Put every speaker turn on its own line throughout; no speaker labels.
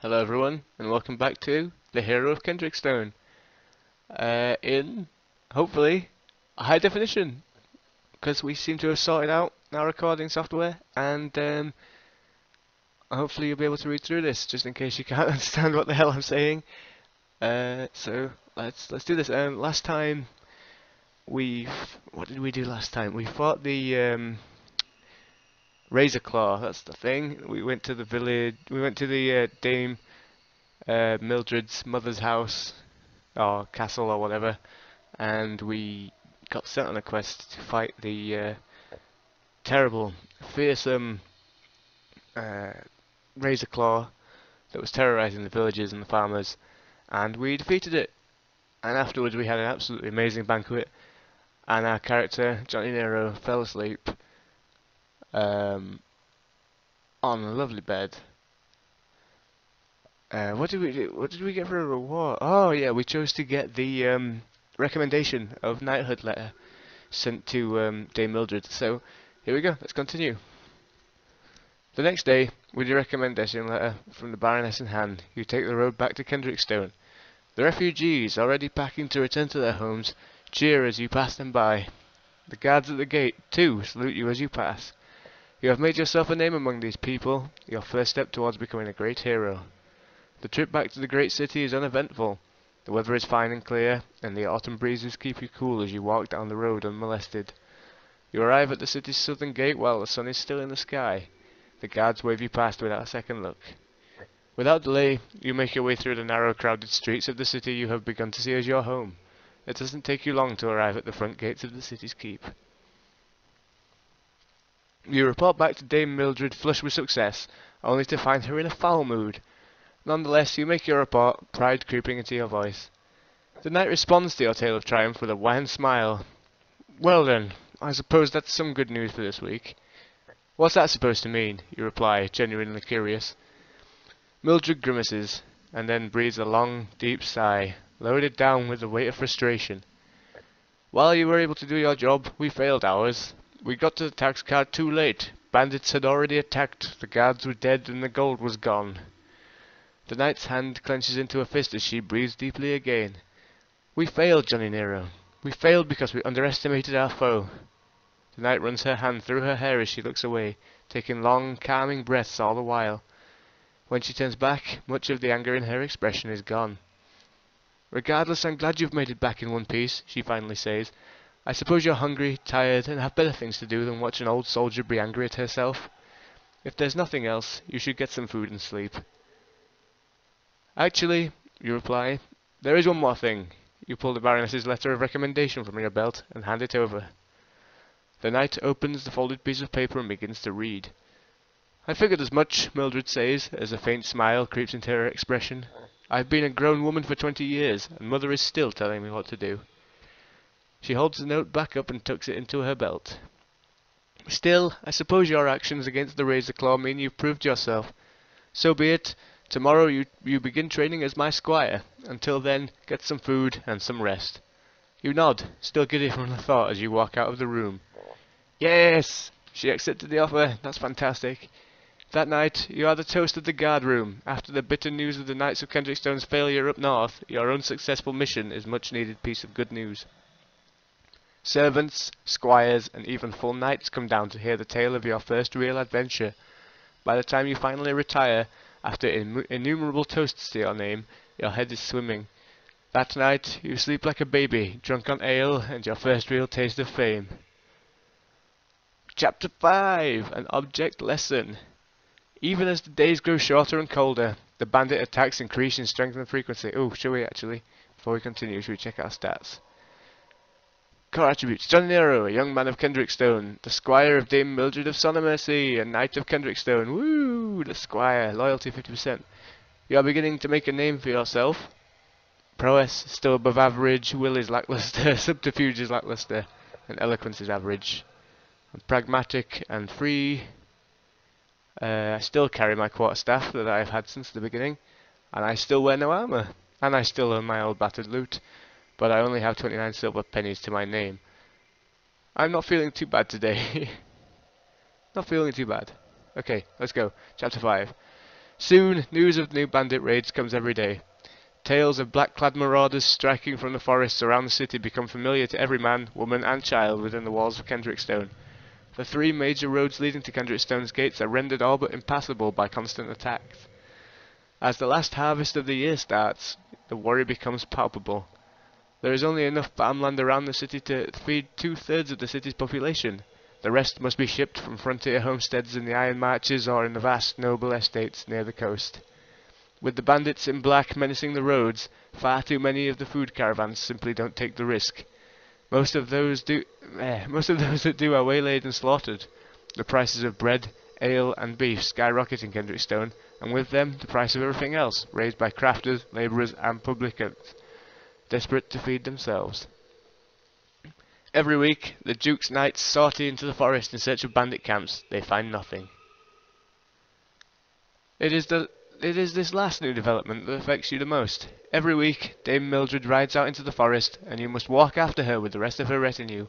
Hello everyone, and welcome back to the Hero of Kendrickstone. In, hopefully, high definition, because we seem to have sorted out our recording software, and hopefully you'll be able to read through this, just in case you can't understand what the hell I'm saying. So let's do this. Last time what did we do last time? We fought the Razor Claw. That's the thing. We went to the village. We went to the Dame Mildred's mother's house or castle or whatever, and we got sent on a quest to fight the terrible, fearsome uh, Razor Claw that was terrorizing the villagers and the farmers, and we defeated it. And afterwards we had an absolutely amazing banquet, and our character, JonnyNero, fell asleep um, on a lovely bed. What did we do? What did we get for a reward? Oh yeah, we chose to get the recommendation of knighthood letter sent to Dame Mildred. So here we go. Let's continue. The next day, with your recommendation letter from the Baroness in hand, you take the road back to Kendrickstone. The refugees, already packing to return to their homes, cheer as you pass them by. The guards at the gate, too, salute you as you pass. You have made yourself a name among these people, your first step towards becoming a great hero. The trip back to the great city is uneventful. The weather is fine and clear, and the autumn breezes keep you cool as you walk down the road unmolested. You arrive at the city's southern gate while the sun is still in the sky. The guards wave you past without a second look. Without delay, you make your way through the narrow, crowded streets of the city you have begun to see as your home. It doesn't take you long to arrive at the front gates of the city's keep. You report back to Dame Mildred flushed with success, only to find her in a foul mood. Nonetheless, you make your report, pride creeping into your voice. The knight responds to your tale of triumph with a wan smile. Well then, I suppose that's some good news for this week. What's that supposed to mean? You reply, genuinely curious. Mildred grimaces, and then breathes a long, deep sigh, loaded down with the weight of frustration. While you were able to do your job, we failed ours. We got to the tax cart too late. Bandits had already attacked, the guards were dead, and the gold was gone. The knight's hand clenches into a fist as she breathes deeply again. We failed, JonnyNero. We failed because we underestimated our foe. The knight runs her hand through her hair as she looks away, taking long, calming breaths all the while. When she turns back, much of the anger in her expression is gone. Regardless, I'm glad you've made it back in one piece, she finally says. I suppose you're hungry, tired, and have better things to do than watch an old soldier be angry at herself. If there's nothing else, you should get some food and sleep. Actually, you reply, there is one more thing. You pull the Baroness's letter of recommendation from your belt and hand it over. The knight opens the folded piece of paper and begins to read. I figured as much, Mildred says, as a faint smile creeps into her expression. I've been a grown woman for 20 years, and Mother is still telling me what to do. She holds the note back up and tucks it into her belt. Still, I suppose your actions against the Razor Claw mean you've proved yourself. So be it. Tomorrow you begin training as my squire. Until then, get some food and some rest. You nod, still giddy from the thought as you walk out of the room. Yes! She accepted the offer. That's fantastic. That night, you are the toast of the guard room. After the bitter news of the Knights of Kendrickstone's failure up north, your unsuccessful mission is much needed piece of good news. Servants, squires, and even full knights come down to hear the tale of your first real adventure. By the time you finally retire, after innumerable toasts to your name, your head is swimming. That night, you sleep like a baby, drunk on ale and your first real taste of fame. Chapter 5, an object lesson. Even as the days grow shorter and colder, the bandit attacks increase in strength and frequency. Oh, shall we actually? Before we continue, should we check our stats? Core attributes. JonnyNero, a young man of Kendrickstone. The Squire of Dame Mildred of Sonomercy, a knight of Kendrickstone. Woo! The Squire. Loyalty 50%. You are beginning to make a name for yourself. Prowess, still above average. Will is lackluster. Subterfuge is lackluster. And eloquence is average. I'm pragmatic and free. I still carry my quarterstaff that I've had since the beginning. And I still wear no armour. And I still own my old battered loot. But I only have 29 silver pennies to my name. I'm not feeling too bad today. Not feeling too bad. Okay, let's go. Chapter 5. Soon, news of new bandit raids comes every day. Tales of black-clad marauders striking from the forests around the city become familiar to every man, woman and child within the walls of Kendrickstone. The three major roads leading to Kendrickstone's gates are rendered all but impassable by constant attacks. As the last harvest of the year starts, the worry becomes palpable. There is only enough farmland around the city to feed 2/3 of the city's population. The rest must be shipped from frontier homesteads in the Iron Marches or in the vast noble estates near the coast. With the bandits in black menacing the roads, far too many of the food caravans simply don't take the risk. Most of those that do are waylaid and slaughtered. The prices of bread, ale and beef skyrocket in Kendrickstone, and with them the price of everything else, raised by crafters, labourers and publicans, desperate to feed themselves. Every week, the Duke's knights sortie into the forest in search of bandit camps. They find nothing. It is this last new development that affects you the most. Every week, Dame Mildred rides out into the forest, and you must walk after her with the rest of her retinue.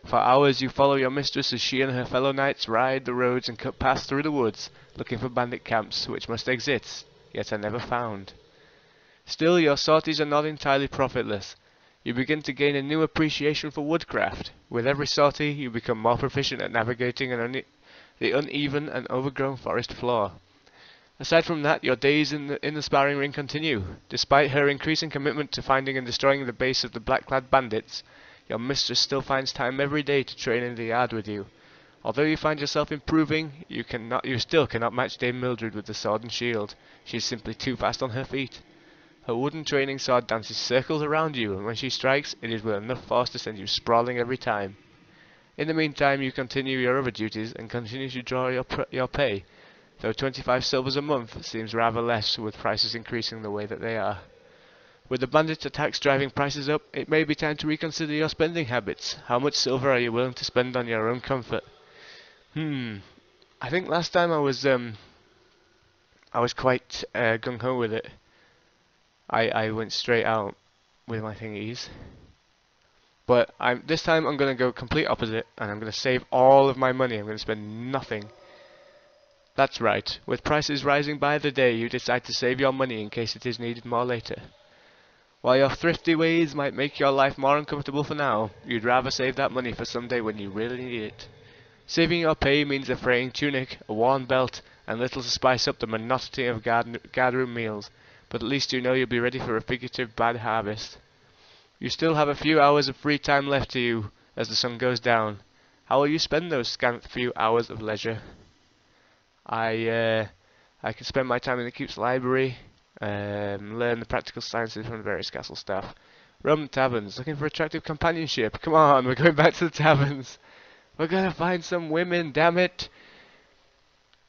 For hours you follow your mistress as she and her fellow knights ride the roads and cut paths through the woods, looking for bandit camps which must exist, yet are never found. Still, your sorties are not entirely profitless. You begin to gain a new appreciation for woodcraft. With every sortie, you become more proficient at navigating the uneven and overgrown forest floor. Aside from that, your days in the sparring ring continue. Despite her increasing commitment to finding and destroying the base of the black-clad bandits, your mistress still finds time every day to train in the yard with you. Although you find yourself improving, you still cannot match Dame Mildred with the sword and shield. She is simply too fast on her feet. Her wooden training sword dances circles around you, and when she strikes, it is with enough force to send you sprawling every time. In the meantime, you continue your other duties and continue to draw your pay, though 25 silvers a month seems rather less with prices increasing the way that they are. With the bandit attacks driving prices up, it may be time to reconsider your spending habits. How much silver are you willing to spend on your own comfort? I think last time I was quite gung-ho with it. I went straight out with my thingies. But this time I'm going to go complete opposite, and I'm going to save all of my money. I'm going to spend nothing. That's right. With prices rising by the day, you decide to save your money in case it is needed more later. While your thrifty ways might make your life more uncomfortable for now, you'd rather save that money for someday when you really need it. Saving your pay means a fraying tunic, a worn belt, and little to spice up the monotony of guardroom meals, but at least you know you'll be ready for a figurative bad harvest. You still have a few hours of free time left to you as the sun goes down. How will you spend those scant few hours of leisure? I can spend my time in the Keep's library, learn the practical sciences from the various castle staff, roam the taverns, looking for attractive companionship. Come on, we're going back to the taverns. We're gonna find some women, damn it!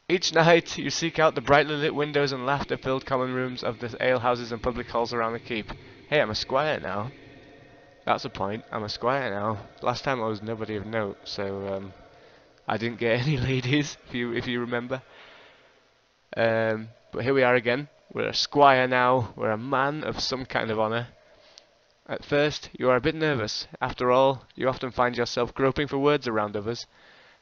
Each night, you seek out the brightly lit windows and laughter-filled common rooms of the alehouses and public halls around the keep. Hey, I'm a squire now. That's the point. I'm a squire now. Last time I was nobody of note, so I didn't get any ladies, if you remember. But here we are again. We're a squire now. We're a man of some kind of honour. At first, you are a bit nervous. After all, you often find yourself groping for words around others.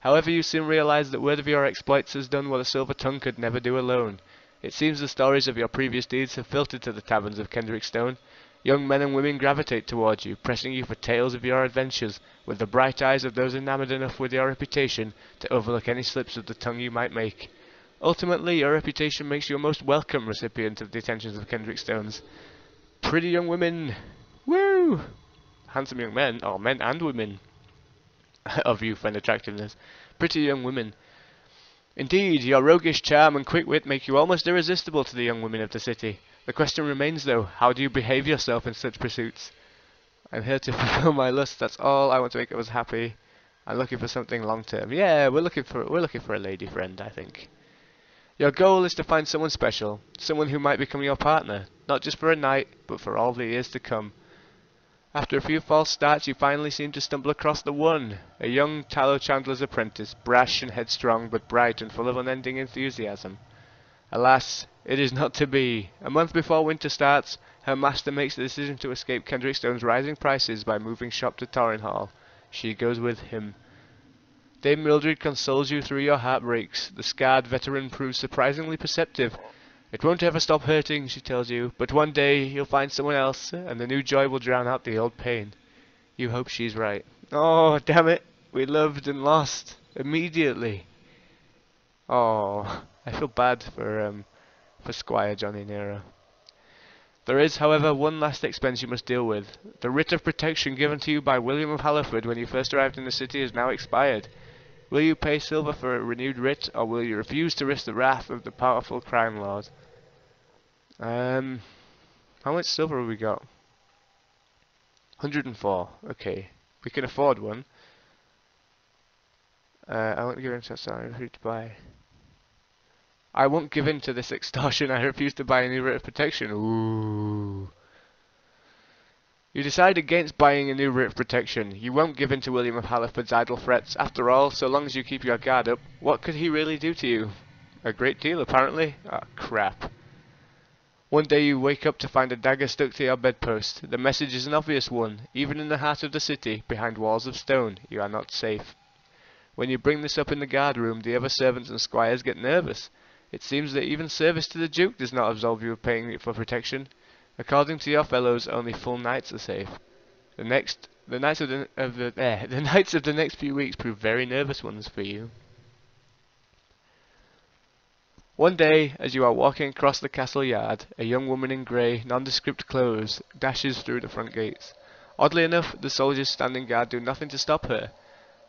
However, you soon realise that word of your exploits has done what a silver tongue could never do alone. It seems the stories of your previous deeds have filtered to the taverns of Kendrickstone. Young men and women gravitate towards you, pressing you for tales of your adventures, with the bright eyes of those enamoured enough with your reputation to overlook any slips of the tongue you might make. Ultimately, your reputation makes you a most welcome recipient of the attentions of Kendrickstones. Pretty young women! Woo! Handsome young men, or men and women, of youth and attractiveness. Pretty young women. Indeed, your roguish charm and quick wit make you almost irresistible to the young women of the city. The question remains, though, how do you behave yourself in such pursuits? I'm here to fulfill my lust, that's all. I want to make others happy. I'm looking for something long-term. Yeah, we're looking for a lady friend, I think. Your goal is to find someone special, someone who might become your partner, not just for a night, but for all the years to come. After a few false starts, you finally seem to stumble across the one, a young tallow chandler's apprentice, brash and headstrong, but bright and full of unending enthusiasm. Alas, it is not to be. A month before winter starts, her master makes the decision to escape Kendrickstone's rising prices by moving shop to Torrinhall. She goes with him. Dame Mildred consoles you through your heartbreaks. The scarred veteran proves surprisingly perceptive, It won't ever stop hurting, she tells you, but one day you'll find someone else, and the new joy will drown out the old pain. You hope she's right. Oh, damn it! We loved and lost immediately. Oh, I feel bad for Squire JonnyNero. There is, however, one last expense you must deal with. The writ of protection given to you by William of Halliford when you first arrived in the city is now expired. Will you pay silver for a renewed writ, or will you refuse to risk the wrath of the powerful crime lord? How much silver have we got? 104. Okay, we can afford one. I won't give in to that. I refuse to buy. I won't give in to this extortion. I refuse to buy any writ of protection. Ooh. You decide against buying a new writ of protection. You won't give in to William of Halliford's idle threats. After all, so long as you keep your guard up, what could he really do to you? A great deal, apparently. Ah, crap. One day you wake up to find a dagger stuck to your bedpost. The message is an obvious one. Even in the heart of the city, behind walls of stone, you are not safe. When you bring this up in the guard room, the other servants and squires get nervous. It seems that even service to the Duke does not absolve you of paying it for protection. According to your fellows, only full knights are safe. The knights of the next few weeks prove very nervous ones for you. One day, as you are walking across the castle yard, a young woman in grey, nondescript clothes dashes through the front gates. Oddly enough, the soldiers standing guard do nothing to stop her.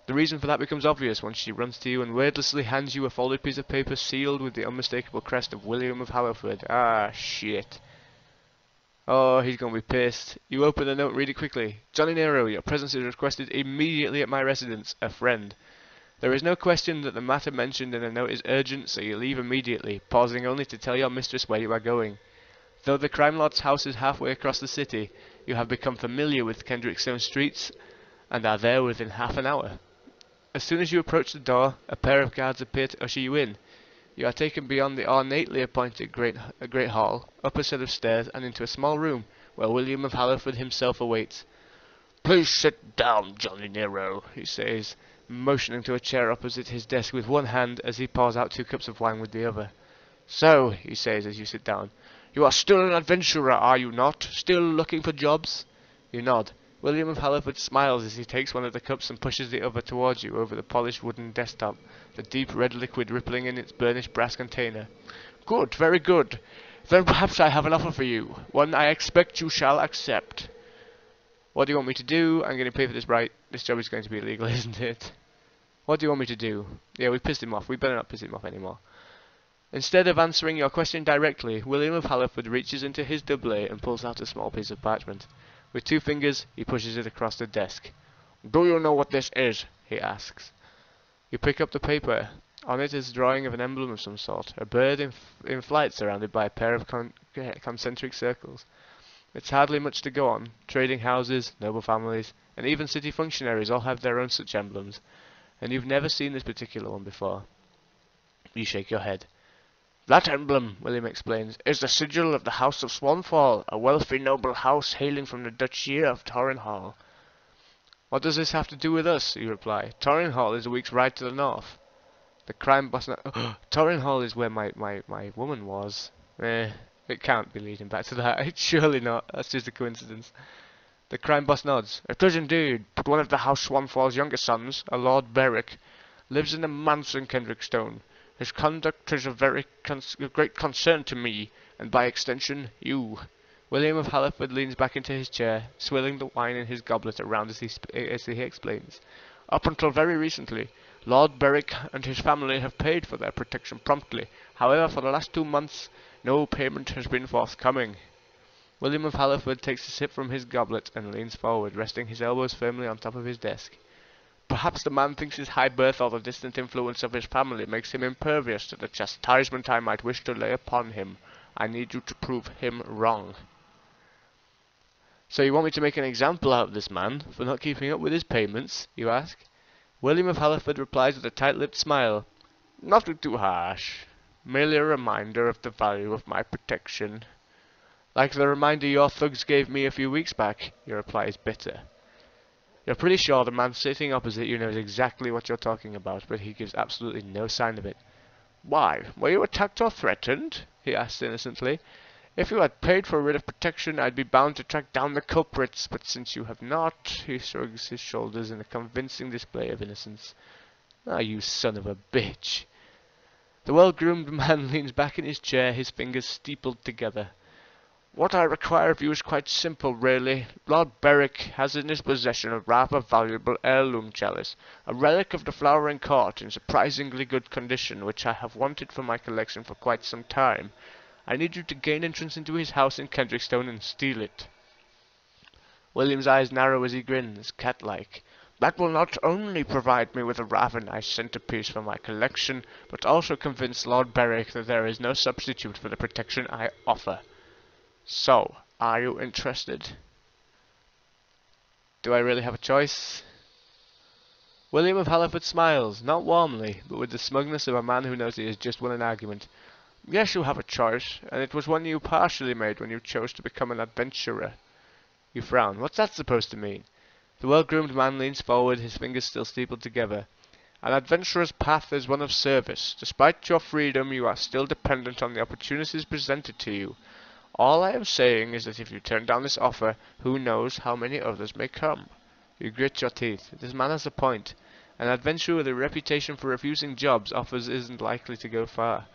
The reason for that becomes obvious once she runs to you and wordlessly hands you a folded piece of paper sealed with the unmistakable crest of William of Halliford. Ah, shit. Oh, he's gonna be pissed. You open the note and read it quickly. JonnyNero, your presence is requested immediately at my residence. A friend. There is no question that the matter mentioned in the note is urgent, so you leave immediately, pausing only to tell your mistress where you are going. Though the crime lord's house is halfway across the city, you have become familiar with Kendrickstone streets and are there within half an hour. As soon as you approach the door, a pair of guards appear to usher you in. You are taken beyond the ornately appointed great hall, up a set of stairs, and into a small room, where William of Halliford himself awaits. Please sit down, JonnyNero, he says, motioning to a chair opposite his desk with one hand as he pours out 2 cups of wine with the other. So, he says as you sit down, you are still an adventurer, are you not? Still looking for jobs? You nod. William of Halliford smiles as he takes one of the cups and pushes the other towards you over the polished wooden desktop, the deep red liquid rippling in its burnished brass container. Good, very good. Then perhaps I have an offer for you, one I expect you shall accept. What do you want me to do? I'm going to pay for this right. This job is going to be illegal, isn't it? What do you want me to do? Yeah, we pissed him off. We better not piss him off anymore. Instead of answering your question directly, William of Halliford reaches into his doublet and pulls out a small piece of parchment. With 2 fingers, he pushes it across the desk. Do you know what this is? He asks. You pick up the paper. On it is a drawing of an emblem of some sort, a bird in flight surrounded by a pair of concentric circles. It's hardly much to go on. Trading houses, noble families, and even city functionaries all have their own such emblems, and you've never seen this particular one before. You shake your head. That emblem, William explains, is the sigil of the House of Swanfall, a wealthy noble house hailing from the Duchy of Torrinhall. What does this have to do with us? You reply. Torrinhall is a week's ride to the north. The crime boss... Torrinhall is where my woman was. It can't be leading back to that. It's surely not. That's just a coincidence. The crime boss nods. It is indeed, but one of the House Swanfall's younger sons, a Lord Berwick, lives in a manse in Kendrickstone. His conduct is of great concern to me, and by extension, you. William of Halliford leans back into his chair, swilling the wine in his goblet around as he explains. Up until very recently, Lord Berwick and his family have paid for their protection promptly. However, for the last 2 months, no payment has been forthcoming. William of Halliford takes a sip from his goblet and leans forward, resting his elbows firmly on top of his desk. Perhaps the man thinks his high birth or the distant influence of his family makes him impervious to the chastisement I might wish to lay upon him. I need you to prove him wrong. So you want me to make an example out of this man for not keeping up with his payments, you ask? William of Halliford replies with a tight-lipped smile. Nothing too harsh. Merely a reminder of the value of my protection. Like the reminder your thugs gave me a few weeks back, your reply is bitter. You're pretty sure the man sitting opposite you knows exactly what you're talking about, but he gives absolutely no sign of it. Why, were you attacked or threatened? he asked innocently. If you had paid for a writ of protection, I'd be bound to track down the culprits, but since you have not, he shrugs his shoulders in a convincing display of innocence. Ah, you son of a bitch. The well-groomed man leans back in his chair, his fingers steepled together. What I require of you is quite simple, really. Lord Berwick has in his possession a rather valuable heirloom chalice, a relic of the Flowering Court in surprisingly good condition, which I have wanted for my collection for quite some time. I need you to gain entrance into his house in Kendrickstone and steal it. William's eyes narrow as he grins, cat-like. That will not only provide me with a rather nice centrepiece for my collection, but also convince Lord Berwick that there is no substitute for the protection I offer. So, are you interested? Do I really have a choice? William of Halliford smiles, not warmly, but with the smugness of a man who knows he has just won an argument. Yes, you have a choice, and it was one you partially made when you chose to become an adventurer. You frown. What's that supposed to mean? The well-groomed man leans forward, his fingers still steepled together. An adventurer's path is one of service. Despite your freedom, you are still dependent on the opportunities presented to you. All I am saying is that if you turn down this offer, who knows how many others may come. You grit your teeth. This man has a point. An adventurer with a reputation for refusing jobs offers isn't likely to go far.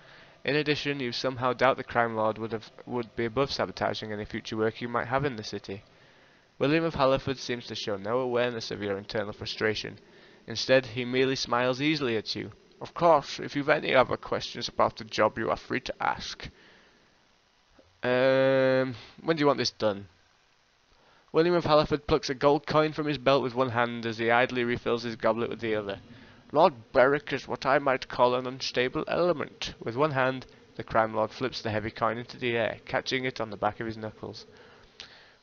In addition, you somehow doubt the crime lord would be above sabotaging any future work you might have in the city. William of Halliford seems to show no awareness of your internal frustration. Instead, he merely smiles easily at you. Of course, if you've any other questions about the job, you are free to ask. When do you want this done? William of Halliford plucks a gold coin from his belt with one hand as he idly refills his goblet with the other. Lord Berwick is what I might call an unstable element. With one hand, the crime lord flips the heavy coin into the air, catching it on the back of his knuckles.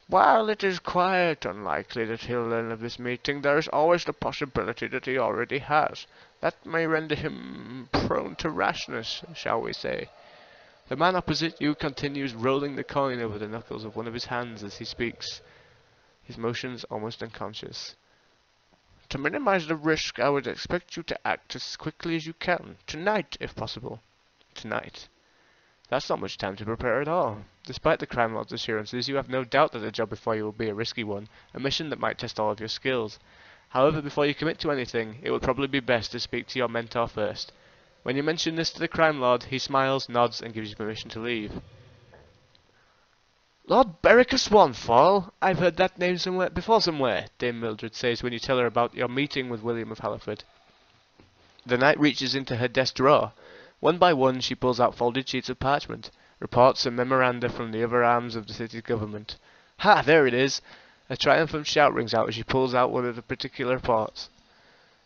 While it is quite unlikely that he'll learn of this meeting, there is always the possibility that he already has. That may render him prone to rashness, shall we say. The man opposite you continues rolling the coin over the knuckles of one of his hands as he speaks, his motions almost unconscious. To minimize the risk, I would expect you to act as quickly as you can. Tonight, if possible. Tonight. That's not much time to prepare at all. Despite the crime lord's assurances, you have no doubt that the job before you will be a risky one, a mission that might test all of your skills. However, before you commit to anything, it would probably be best to speak to your mentor first. When you mention this to the crime lord, he smiles, nods, and gives you permission to leave. Lord Berwick of Swanfall? I've heard that name before somewhere, Dame Mildred says when you tell her about your meeting with William of Halliford. The knight reaches into her desk drawer. One by one she pulls out folded sheets of parchment, reports and memoranda from the other arms of the city's government. Ha! There it is! A triumphant shout rings out as she pulls out one of the particular reports.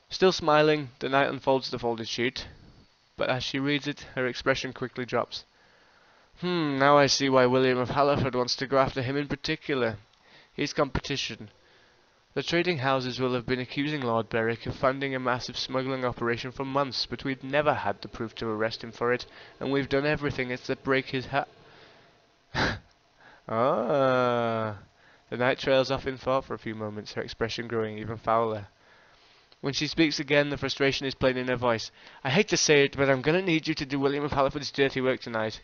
Still smiling, the knight unfolds the folded sheet, but as she reads it, her expression quickly drops. Now I see why William of Halliford wants to go after him in particular. He's competition. The trading houses will have been accusing Lord Berwick of funding a massive smuggling operation for months, but we've never had the proof to arrest him for it, and we've done everything except break his Ah. The knight trails off in thought for a few moments, her expression growing even fouler. When she speaks again, the frustration is plain in her voice. I hate to say it, but I'm going to need you to do William of Halliford's dirty work tonight.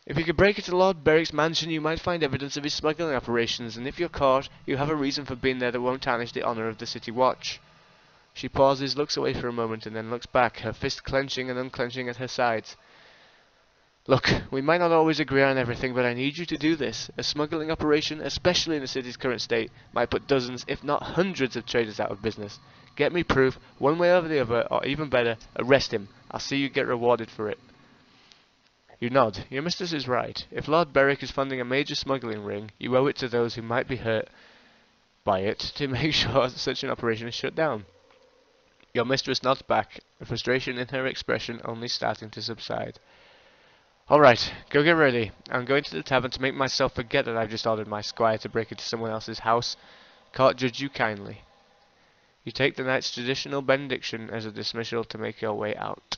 If you could break into Lord Berwick's mansion, you might find evidence of his smuggling operations, and if you're caught, you have a reason for being there that won't tarnish the honour of the city watch. She pauses, looks away for a moment, and then looks back, her fist clenching and unclenching at her sides. Look, we might not always agree on everything, but I need you to do this. A smuggling operation, especially in the city's current state, might put dozens, if not hundreds of traders out of business. Get me proof, one way or the other, or even better, arrest him. I'll see you get rewarded for it. You nod. Your mistress is right. If Lord Berwick is funding a major smuggling ring, you owe it to those who might be hurt by it to make sure such an operation is shut down. Your mistress nods back, the frustration in her expression only starting to subside. Alright, go get ready. I'm going to the tavern to make myself forget that I've just ordered my squire to break into someone else's house. Can't judge you kindly. You take the knight's traditional benediction as a dismissal to make your way out.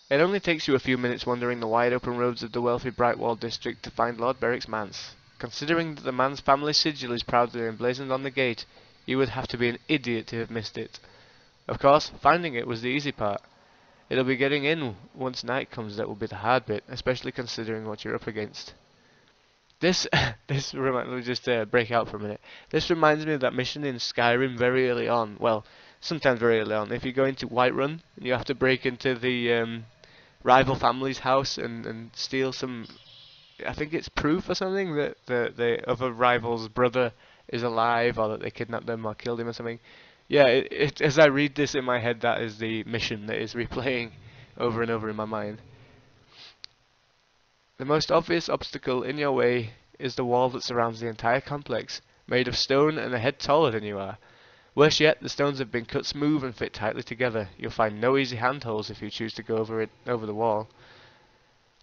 It only takes you a few minutes wandering the wide open roads of the wealthy Brightwall district to find Lord Berwick's manse. Considering that the man's family sigil is proudly emblazoned on the gate, you would have to be an idiot to have missed it. Of course, finding it was the easy part. It'll be getting in once night comes that will be the hard bit, especially considering what you're up against. This, let me just break out for a minute. This reminds me of that mission in Skyrim very early on. Well, sometimes very early on. If you go into Whiterun, you have to break into the rival family's house and steal some. I think it's proof or something that the other rival's brother is alive, or that they kidnapped them or killed him or something. Yeah, as I read this in my head, that is the mission that is replaying over and over in my mind. The most obvious obstacle in your way is the wall that surrounds the entire complex, made of stone and a head taller than you are. Worse yet, the stones have been cut smooth and fit tightly together. You'll find no easy handholds if you choose to go over the wall.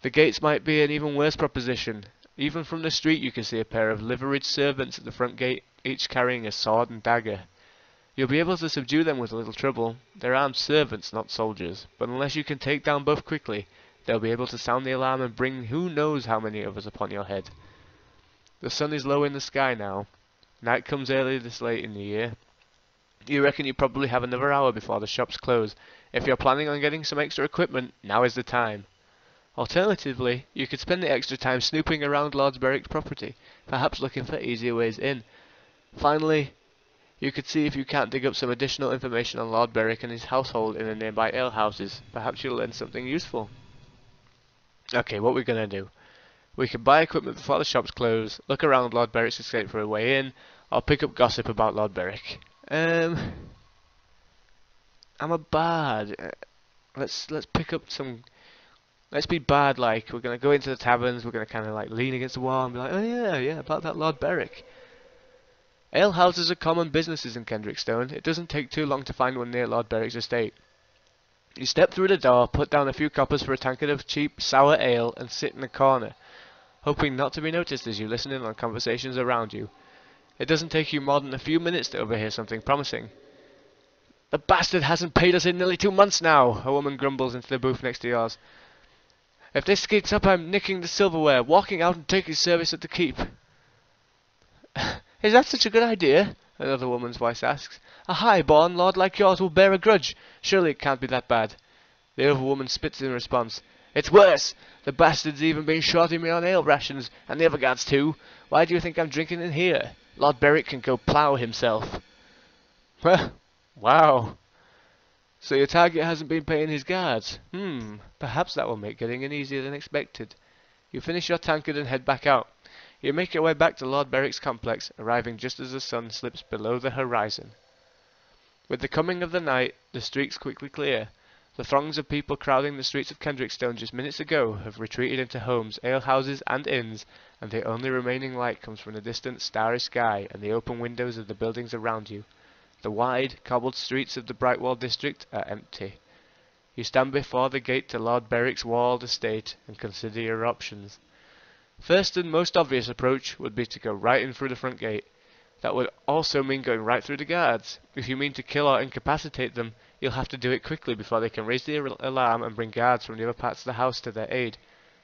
The gates might be an even worse proposition. Even from the street you can see a pair of liveried servants at the front gate, each carrying a sword and dagger. You'll be able to subdue them with little trouble. They're armed servants, not soldiers, but unless you can take down both quickly, they'll be able to sound the alarm and bring who knows how many of us upon your head. The sun is low in the sky now. Night comes early this late in the year. You reckon you probably have another hour before the shops close. If you're planning on getting some extra equipment, now is the time. Alternatively, you could spend the extra time snooping around Lord Berwick's property, perhaps looking for easier ways in. Finally, you could see if you can't dig up some additional information on Lord Berwick and his household in the nearby alehouses. Perhaps you'll learn something useful. Okay, what we're gonna do. We can buy equipment before the shops close, look around Lord Berwick's estate for a way in, or pick up gossip about Lord Berwick. I'm a bard. Let's pick up some. Let's be bard-like. We're gonna go into the taverns. We're gonna kind of like lean against the wall and be like, oh yeah, about that Lord Berwick. Alehouses are common businesses in Kendrickstone. It doesn't take too long to find one near Lord Berwick's estate. You step through the door, put down a few coppers for a tankard of cheap, sour ale, and sit in the corner, hoping not to be noticed as you listen in on conversations around you. It doesn't take you more than a few minutes to overhear something promising. The bastard hasn't paid us in nearly 2 months now, a woman grumbles into the booth next to yours. If this keeps up, I'm nicking the silverware, walking out and taking service at the keep. Is that such a good idea? Another woman's voice asks. A high-born lord like yours will bear a grudge. Surely it can't be that bad. The other woman spits in response. It's worse. The bastard's even been shorting me on ale rations, and the other guards too. Why do you think I'm drinking in here? Lord Berwick can go plough himself. Wow. So your target hasn't been paying his guards. Perhaps that will make getting in easier than expected. You finish your tankard and head back out. You make your way back to Lord Berwick's complex, arriving just as the sun slips below the horizon. With the coming of the night, the streets quickly clear. The throngs of people crowding the streets of Kendrickstone just minutes ago have retreated into homes, alehouses, and inns, and the only remaining light comes from the distant starry sky and the open windows of the buildings around you. The wide, cobbled streets of the Brightwall district are empty. You stand before the gate to Lord Berwick's walled estate and consider your options. First and most obvious approach would be to go right in through the front gate. That would also mean going right through the guards. If you mean to kill or incapacitate them, you'll have to do it quickly before they can raise the alarm and bring guards from the other parts of the house to their aid.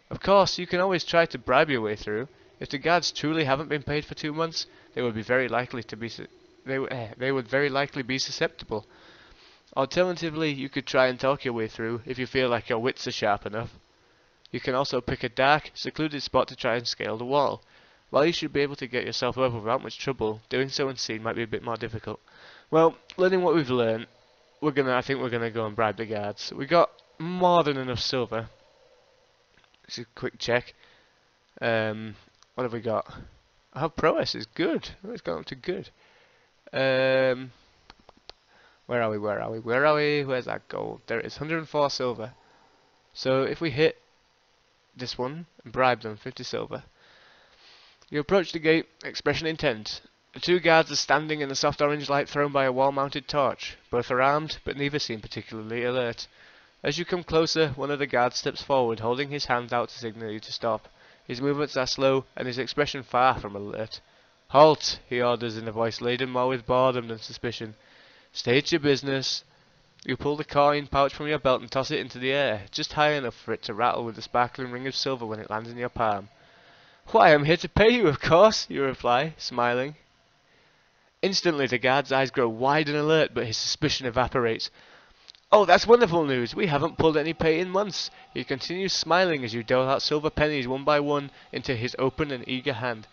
Of course, you can always try to bribe your way through. If the guards truly haven't been paid for 2 months, they would very likely be susceptible. Alternatively, you could try and talk your way through if you feel like your wits are sharp enough. You can also pick a dark, secluded spot to try and scale the wall. While you should be able to get yourself over without much trouble, doing so unseen might be a bit more difficult. Well, learning what we've learned, I think we're gonna go and bribe the guards. We got more than enough silver. Just a quick check. What have we got? Our prowess is good. Oh, it's gone up to good. Where are we? Where's that gold? There it is, 104 silver. So if we hit this one and bribe them, 50 silver. You approach the gate, expression intent. The 2 guards are standing in the soft orange light thrown by a wall-mounted torch. Both are armed, but neither seem particularly alert. As you come closer, one of the guards steps forward, holding his hand out to signal you to stop. His movements are slow, and his expression far from alert. Halt, he orders in a voice laden more with boredom than suspicion. State your business. You pull the coin pouch from your belt and toss it into the air, just high enough for it to rattle with the sparkling ring of silver when it lands in your palm. Why, I'm here to pay you, of course, you reply, smiling. Instantly the guard's eyes grow wide and alert, but his suspicion evaporates. Oh, that's wonderful news. We haven't pulled any pay in months. He continues smiling as you dole out silver pennies one by one into his open and eager hand.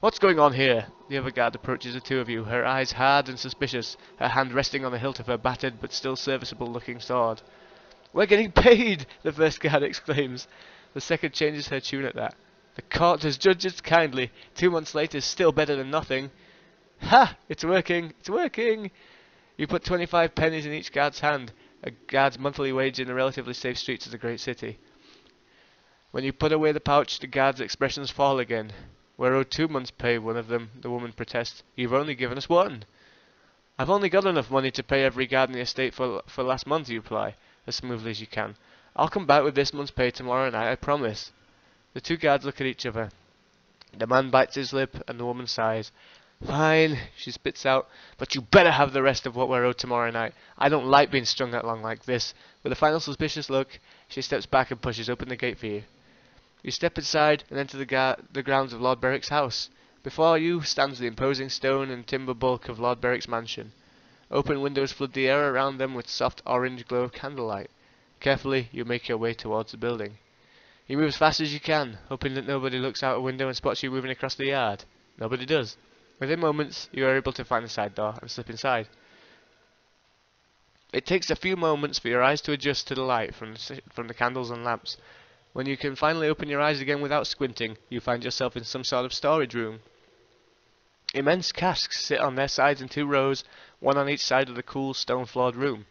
What's going on here? The other guard approaches the two of you, her eyes hard and suspicious, her hand resting on the hilt of her battered but still serviceable looking sword. We're getting paid, the first guard exclaims. The second changes her tune at that. The court has judged us kindly. 2 months later is still better than nothing. Ha! It's working! It's working! You put 25 pennies in each guard's hand, a guard's monthly wage in the relatively safe streets of the great city. When you put away the pouch, the guard's expressions fall again. We're owed 2 months' pay, one of them, the woman protests. You've only given us 1. I've only got enough money to pay every guard in the estate for last month, you reply, as smoothly as you can. I'll come back with this month's pay tomorrow night, I promise. The two guards look at each other. The man bites his lip, and the woman sighs. Fine, she spits out, but you better have the rest of what we're owed tomorrow night. I don't like being strung out long like this. With a final suspicious look, she steps back and pushes open the gate for you. You step inside and enter the grounds of Lord Berwick's house. Before you stands the imposing stone and timber bulk of Lord Berwick's mansion. Open windows flood the air around them with soft orange glow of candlelight. Carefully, you make your way towards the building. You move as fast as you can, hoping that nobody looks out a window and spots you moving across the yard. Nobody does. Within moments, you are able to find the side door and slip inside. It takes a few moments for your eyes to adjust to the light from the candles and lamps. When you can finally open your eyes again without squinting, you find yourself in some sort of storage room. Immense casks sit on their sides in 2 rows, one on each side of the cool, stone-floored room.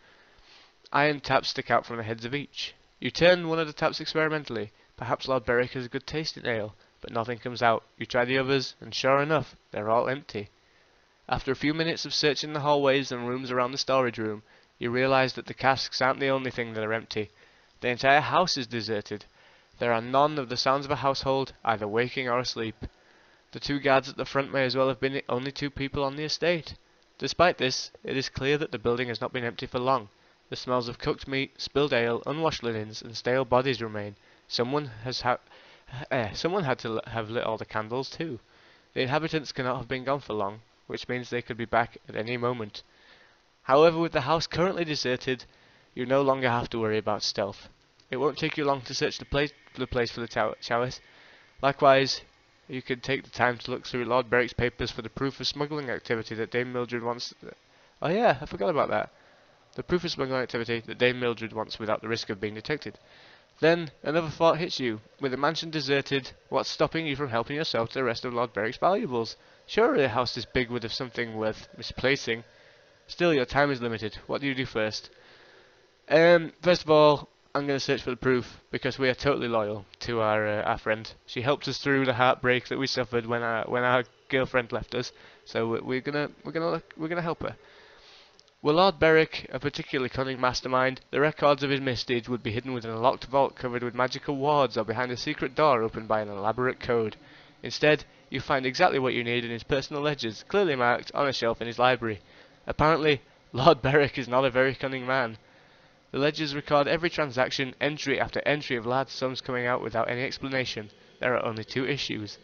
Iron taps stick out from the heads of each. You turn one of the taps experimentally. Perhaps Lord Berwick has a good taste in ale, but nothing comes out. You try the others, and sure enough, they're all empty. After a few minutes of searching the hallways and rooms around the storage room, you realize that the casks aren't the only thing that are empty. The entire house is deserted. There are none of the sounds of a household, either waking or asleep. The 2 guards at the front may as well have been the only 2 people on the estate. Despite this, it is clear that the building has not been empty for long. The smells of cooked meat, spilled ale, unwashed linens, and stale bodies remain. Someone had to have lit all the candles too. The inhabitants cannot have been gone for long, which means they could be back at any moment. However, with the house currently deserted, you no longer have to worry about stealth. It won't take you long to search the place for the chalice. Likewise, you can take the time to look through Lord Berwick's papers for the proof of smuggling activity that Dame Mildred wants. Oh yeah, I forgot about that. The proof of smuggling activity that Dame Mildred wants without the risk of being detected. Then another thought hits you. With the mansion deserted, what's stopping you from helping yourself to the rest of Lord Berwick's valuables? Surely a house this big would have something worth misplacing. Still, your time is limited. What do you do first? First of all, I'm going to search for the proof, because we are totally loyal to our friend. She helped us through the heartbreak that we suffered when our girlfriend left us. So we're gonna help her. Were Lord Berwick a particularly cunning mastermind, the records of his misdeeds would be hidden within a locked vault covered with magical wards or behind a secret door opened by an elaborate code. Instead, you find exactly what you need in his personal ledgers, clearly marked on a shelf in his library. Apparently, Lord Berwick is not a very cunning man. The ledgers record every transaction, entry after entry of large sums coming out without any explanation. There are only 2 issues.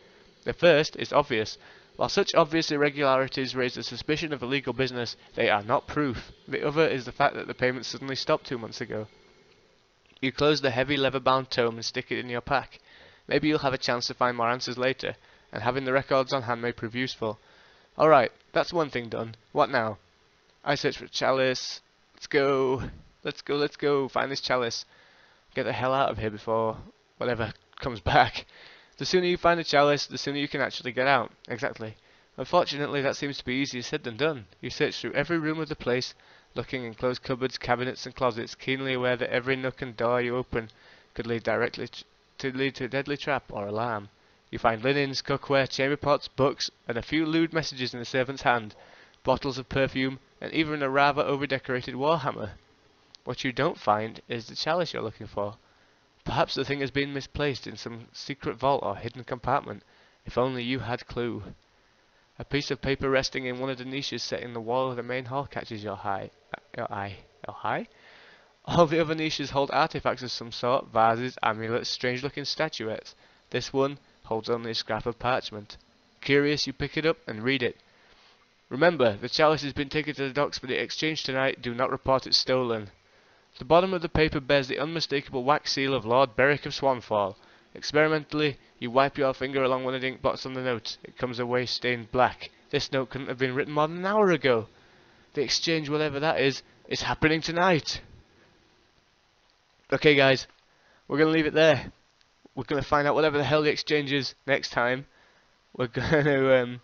The first is obvious. While such obvious irregularities raise the suspicion of illegal business, they are not proof. The other is the fact that the payment suddenly stopped 2 months ago. You close the heavy leather-bound tome and stick it in your pack. Maybe you'll have a chance to find more answers later, and having the records on hand may prove useful. Alright, that's one thing done. What now? I search for a chalice. Let's go. Let's go. Find this chalice. Get the hell out of here before whatever comes back. The sooner you find the chalice, the sooner you can actually get out. Exactly. Unfortunately, that seems to be easier said than done. You search through every room of the place, looking in closed cupboards, cabinets and closets, keenly aware that every nook and door you open could lead directly to a deadly trap or alarm. You find linens, cookware, chamber pots, books, and a few lewd messages in the servant's hand, bottles of perfume, and even a rather over-decorated warhammer. What you don't find is the chalice you're looking for. Perhaps the thing has been misplaced in some secret vault or hidden compartment. If only you had clue. A piece of paper resting in one of the niches set in the wall of the main hall catches your eye. All the other niches hold artifacts of some sort, vases, amulets, strange-looking statuettes. This one holds only a scrap of parchment. Curious, you pick it up and read it. Remember, the chalice has been taken to the docks for the exchange tonight. Do not report it stolen. The bottom of the paper bears the unmistakable wax seal of Lord Berwick of Swanfall. Experimentally, you wipe your finger along one of the ink blots on the note. It comes away stained black. This note couldn't have been written more than an hour ago. The exchange, whatever that is happening tonight. Okay guys, we're going to leave it there. We're going to find out whatever the hell the exchange is next time. We're going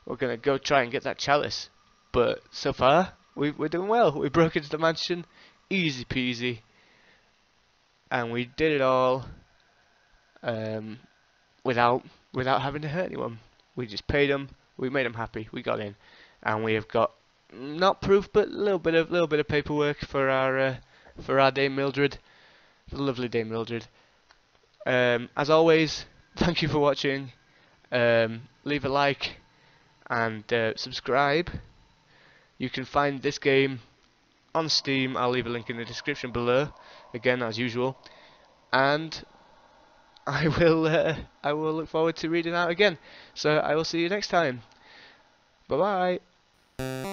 to go try and get that chalice. But so far, we're doing well. We broke into the mansion, easy peasy. And we did it all without having to hurt anyone. We just paid them, we made them happy, we got in. And we have got, not proof, but a little bit of paperwork for our Dame Mildred. The lovely Dame Mildred. As always, thank you for watching. Leave a like and subscribe. You can find this game on Steam. I'll leave a link in the description below, again as usual, and I will look forward to reading out again. So I will see you next time. Bye bye.